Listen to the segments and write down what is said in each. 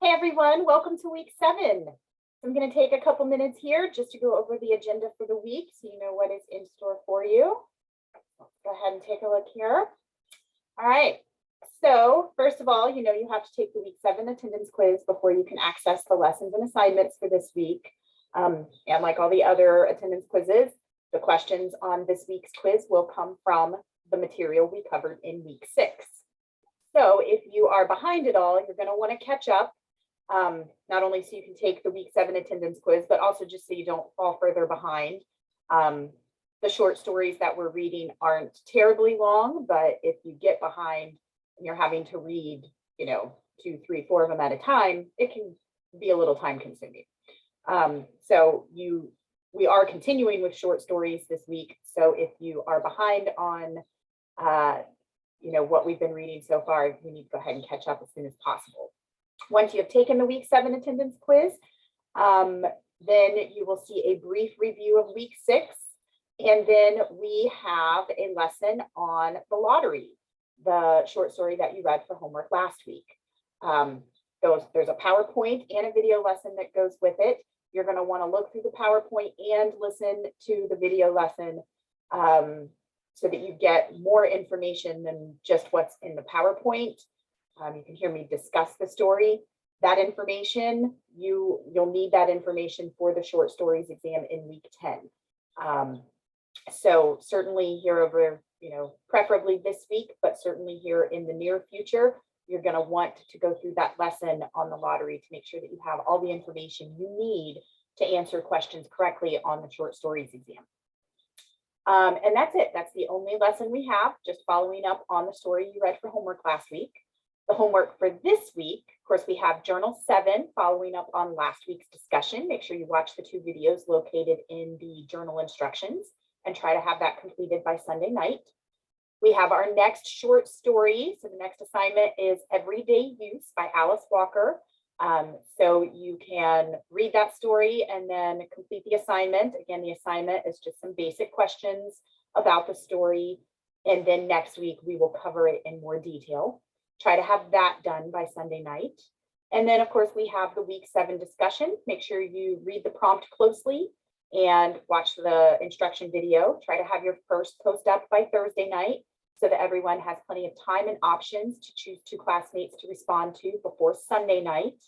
Hey everyone, welcome to week 7. I'm going to take a couple minutes here just to go over the agenda for the week so you know what is in store for you. Let's go ahead and take a look here. All right, so first of all, you have to take the week 7 attendance quiz before you can access the lessons and assignments for this week. And like all the other attendance quizzes, the questions on this week's quiz will come from the material we covered in week 6. So if you are behind it all, you're going to want to catch up. Not only so you can take the week 7 attendance quiz, but also just so you don't fall further behind. The short stories that we're reading aren't terribly long, but if you get behind and you're having to read, 2, 3, 4 of them at a time, it can be a little time consuming. So we are continuing with short stories this week. So if you are behind on, what we've been reading so far, you need to go ahead and catch up as soon as possible. Once you have taken the week 7 attendance quiz, then you will see a brief review of week 6. And then we have a lesson on the lottery, the short story that you read for homework last week. There's a PowerPoint and a video lesson that goes with it. You're going to want to look through the PowerPoint and listen to the video lesson so that you get more information than just what's in the PowerPoint. You can hear me discuss the story. That information, you'll need that information for the short stories exam in week 10. So certainly here over, preferably this week, but certainly here in the near future, you're going to want to go through that lesson on the lottery to make sure that you have all the information you need to answer questions correctly on the short stories exam. And that's it. That's the only lesson we have, just following up on the story you read for homework last week. The homework for this week, of course, we have Journal 7 following up on last week's discussion. Make sure you watch the 2 videos located in the journal instructions and try to have that completed by Sunday night. We have our next short story. So the next assignment is Everyday Use by Alice Walker. So you can read that story and then complete the assignment. Again, the assignment is just some basic questions about the story. And then next week, we will cover it in more detail. Try to have that done by Sunday night. And then, of course, we have the week 7 discussion. Make sure you read the prompt closely and watch the instruction video. Try to have your first post up by Thursday night so that everyone has plenty of time and options to choose 2 classmates to respond to before Sunday night.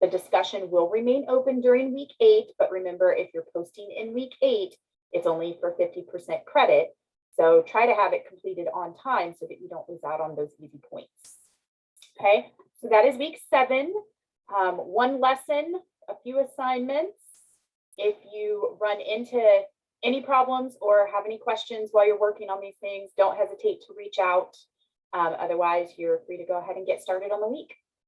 The discussion will remain open during week 8, but remember, if you're posting in week 8, it's only for 50% credit. So try to have it completed on time so that you don't lose out on those easy points. Okay, so that is week 7. 1 lesson, a few assignments. If you run into any problems or have any questions while you're working on these things, don't hesitate to reach out. Otherwise, you're free to go ahead and get started on the week.